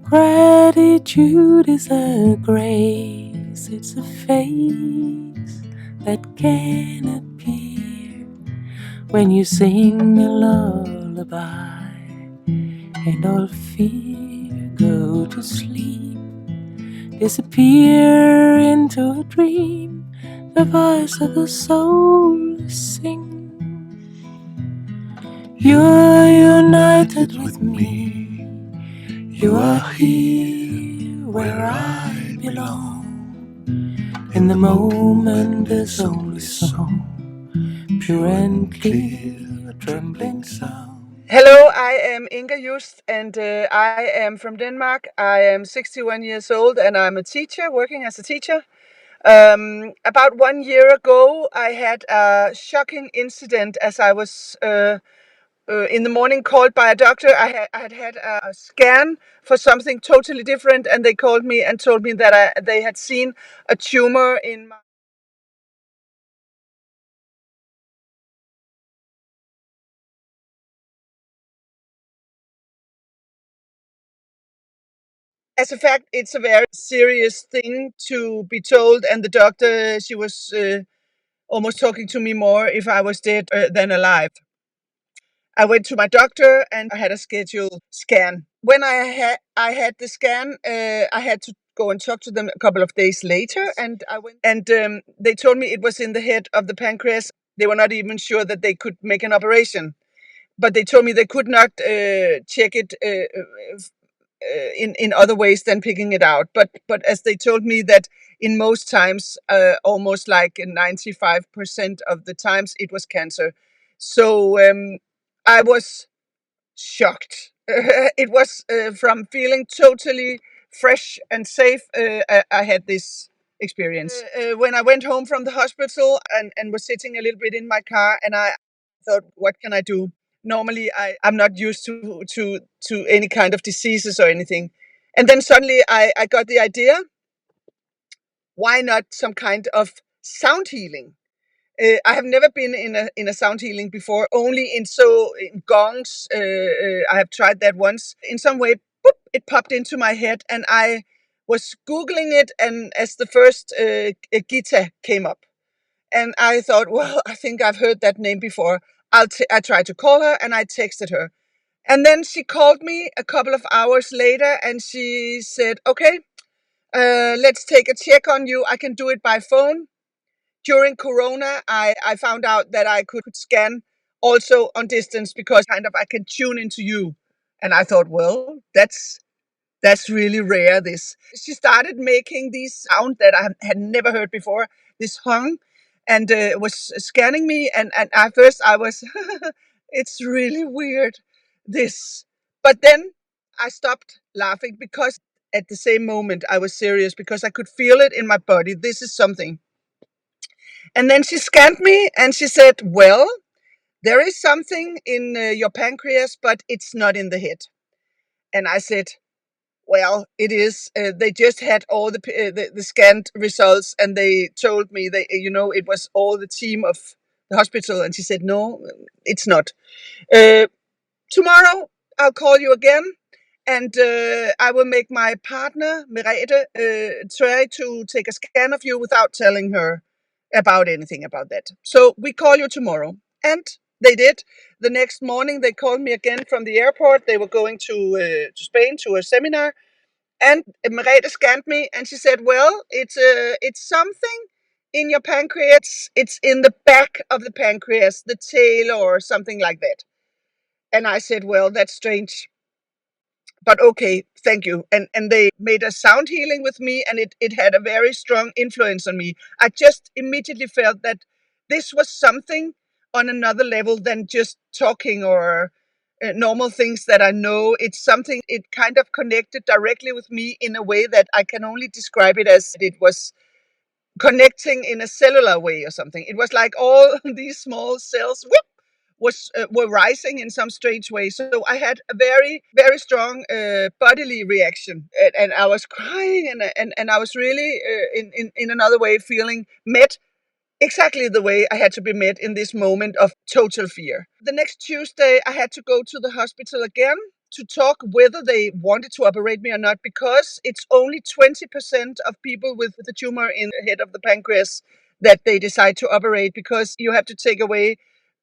Gratitude is a grace, it's a face that can appear when you sing a lullaby and all fear go to sleep, disappear into a dream, the voice of the soul sing. You're united with me, you are here where I belong. In the moment there's only song, pure and clear, a trembling sound. Hello, I am Inga Just and I am from Denmark. I am 61 years old and I'm a teacher, working as a teacher. About 1 year ago, I had a shocking incident as I was in the morning called by a doctor. I had a scan for something totally different, and they called me and told me that they had seen a tumor in my. As a fact, it's a very serious thing to be told, and the doctor, she was almost talking to me more if I was dead than alive. I went to my doctor and I had a scheduled scan. When I had the scan, I had to go and talk to them a couple of days later, and I went and they told me it was in the head of the pancreas. They were not even sure that they could make an operation, but they told me they could not check it in other ways than picking it out. But as they told me that in most times, almost like 95% of the times, it was cancer. So I was shocked. It was from feeling totally fresh and safe. I had this experience. When I went home from the hospital and was sitting a little bit in my car, and I thought, what can I do? Normally, I'm not used to any kind of diseases or anything. And then suddenly I got the idea, why not some kind of sound healing? I have never been in a sound healing before. Only in gongs. I have tried that once. In some way, boop, it popped into my head, and I was googling it, and as the first Githa came up, and I thought, well, I think I've heard that name before. I tried to call her, and I texted her, and then she called me a couple of hours later, and she said, "Okay, let's take a check on you. I can do it by phone." During Corona, I found out that I could scan also on distance because kind of I can tune into you. And I thought, well, that's really rare. This she started making these sound that I had never heard before. This hung, and was scanning me. And at first I was, it's really weird. This, but then I stopped laughing because at the same moment I was serious because I could feel it in my body. This is something. And then she scanned me and she said, well, there is something in your pancreas, but it's not in the head. And I said, well, it is. They just had all the scanned results, and they told me it was all the team of the hospital. And she said, no, it's not. Uh, Tomorrow I'll call you again, and I will make my partner Merete try to take a scan of you without telling her about anything about that. So we call you tomorrow, and they did. The next morning they called me again from the airport. They were going to Spain to a seminar, and Merete scanned me, and she said, "Well, it's something in your pancreas. It's in the back of the pancreas, the tail, or something like that." And I said, "Well, that's strange, but okay, thank you." And they made a sound healing with me, and it had a very strong influence on me. I just immediately felt that this was something on another level than just talking or normal things that I know. It's something, it kind of connected directly with me in a way that I can only describe it as it was connecting in a cellular way or something. It was like all these small cells were rising in some strange way. So I had a very very strong bodily reaction, and I was crying, and I was really in another way feeling met exactly the way I had to be met in this moment of total fear. The next Tuesday, I had to go to the hospital again. to talk whether they wanted to operate me or not, because it's only 20% of people with the tumor in the head of the pancreas that they decide to operate, because you have to take away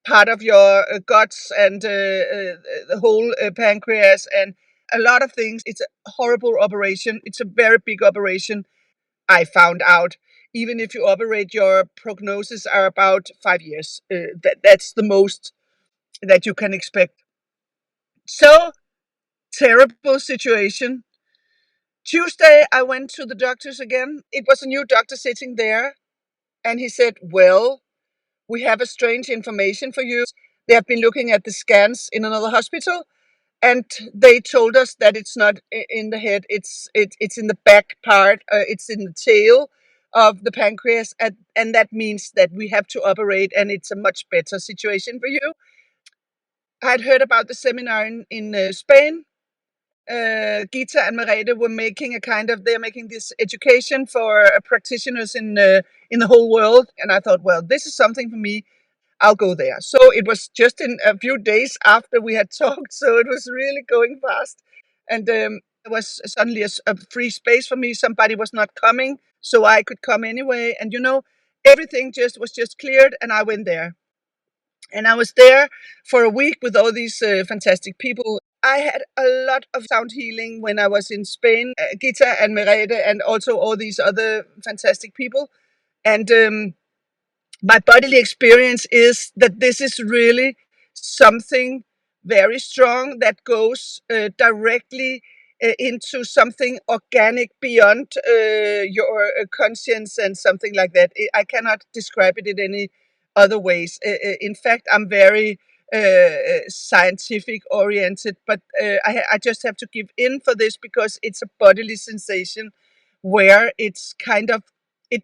part of your guts and the whole pancreas and a lot of things. It's a horrible operation. It's a very big operation. I found out even if you operate, your prognosis are about 5 years. That's the most that you can expect. So terrible situation. Tuesday, I went to the doctors again. It was a new doctor sitting there, and he said, "Well, we have a strange information for you. They have been looking at the scans in another hospital, and they told us that it's not in the head. It's in the back part. It's in the tail of the pancreas, and that means that we have to operate, and it's a much better situation for you." I had heard about the seminar in Spain. Githa and Merete were making they're making this education for practitioners in the whole world, and I thought, well, this is something for me. I'll go there. So it was just in a few days after we had talked, so it was really going fast, and there was suddenly a free space for me. Somebody was not coming, so I could come anyway, and everything just was just cleared, and I went there. And I was there for a week with all these fantastic people. I had a lot of sound healing when I was in Spain, Gita and Merete, and also all these other fantastic people. And my bodily experience is that this is really something very strong that goes directly into something organic beyond your conscience and something like that. I cannot describe it in any other ways. In fact, I'm very scientific oriented, but I just have to give in for this because it's a bodily sensation where it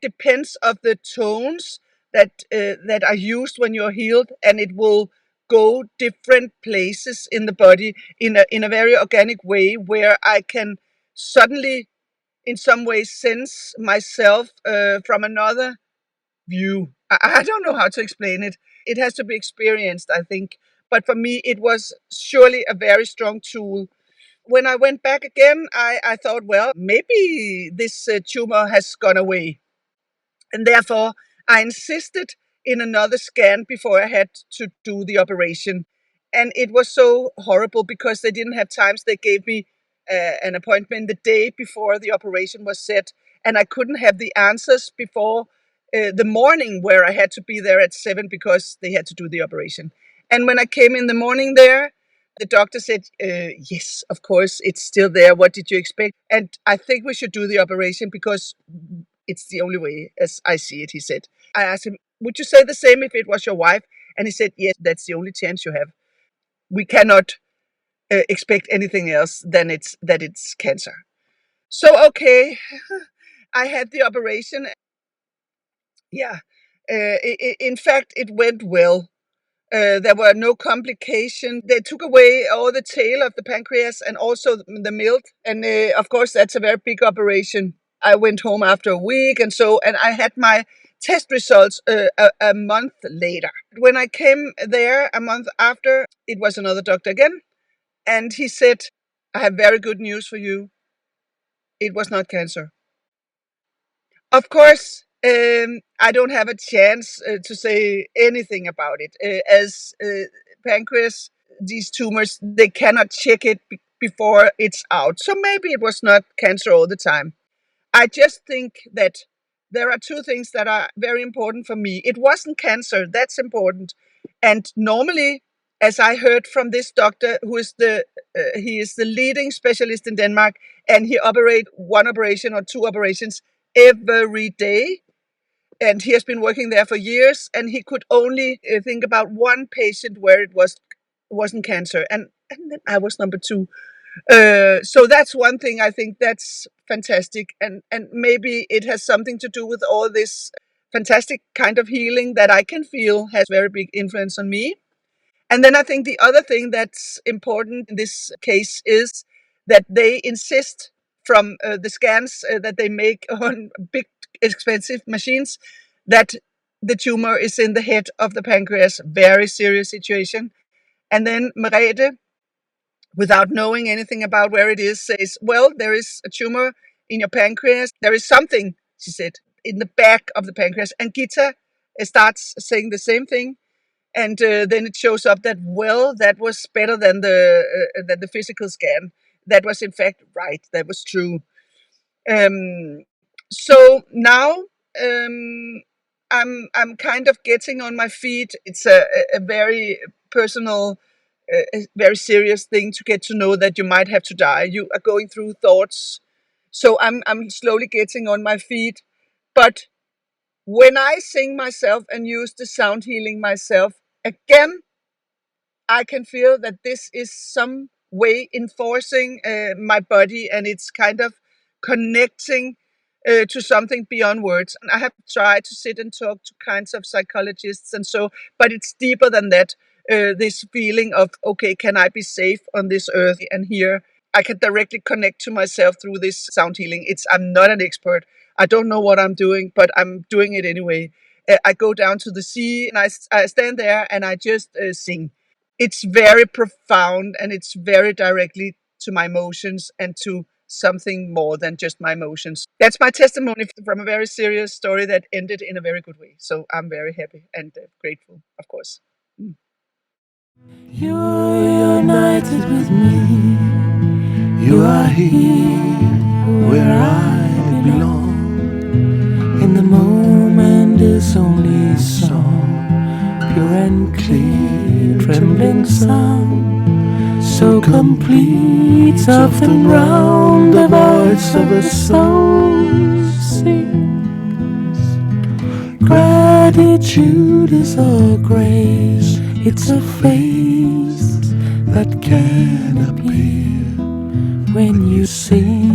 depends of the tones that are used when you're healed, and it will go different places in the body in a very organic way, where I can suddenly, in some way, sense myself from another view. I don't know how to explain it. It has to be experienced, I think. But for me, it was surely a very strong tool. When I went back again, I thought, well, maybe this tumor has gone away. And therefore, I insisted in another scan before I had to do the operation. And it was so horrible because they didn't have times. They gave me an appointment the day before the operation was set, and I couldn't have the answers before the morning, where I had to be there at 7 because they had to do the operation. And when I came in the morning there, the doctor said, yes, of course, it's still there. What did you expect? And I think we should do the operation because it's the only way, as I see it, he said. I asked him, would you say the same if it was your wife? And he said, yes, that's the only chance you have. We cannot expect anything else than that it's cancer. So, okay, I had the operation. Yeah. In fact, it went well. There were no complications. They took away all the tail of the pancreas and also the milk. And of course, that's a very big operation. I went home after a week, and I had my test results a month later. When I came there a month after, it was another doctor again, and he said, "I have very good news for you. It was not cancer." Of course, I don't have a chance to say anything about it. As pancreas, these tumors, they cannot check it before it's out. So maybe it was not cancer all the time. I just think that there are two things that are very important for me. It wasn't cancer, that's important. And normally, as I heard from this doctor, he is the leading specialist in Denmark, and he operates one operation or two operations every day. And he has been working there for years, and he could only think about one patient where wasn't cancer, and then I was number two. So that's one thing. I think that's fantastic, and maybe it has something to do with all this fantastic kind of healing that I can feel has very big influence on me. And then I think the other thing that's important in this case is that they insist from the scans that they make on big expensive machines that the tumor is in the head of the pancreas. Very serious situation. And then Merete, without knowing anything about where it is, says, well, there is a tumor in your pancreas. There is something, she said, in the back of the pancreas. And Githa starts saying the same thing. And then it shows up that, well, that was better than the physical scan. That was in fact right. That was true. Um, so now I'm kind of getting on my feet. It's a very personal, a very serious thing to get to know that you might have to die. You are going through thoughts. So I'm slowly getting on my feet. But when I sing myself and use the sound healing myself, again, I can feel that this is some way enforcing my body, and it's kind of connecting to something beyond words. And I have tried to sit and talk to kinds of psychologists and so, but it's deeper than that. This feeling of, okay, can I be safe on this earth and here? I can directly connect to myself through this sound healing. I'm not an expert. I don't know what I'm doing, but I'm doing it anyway. I go down to the sea and I stand there and I just sing. It's very profound and it's very directly to my emotions and to something more than just my emotions. That's my testimony from a very serious story that ended in a very good way. So I'm very happy and grateful, of course. Mm. You're united with me. You are here where I belong. In the moment is only song, pure and clear, trembling sound, so complete, soft and round, the voice of a soul sings. Gratitude is our grace, it's a face that can appear when you sing.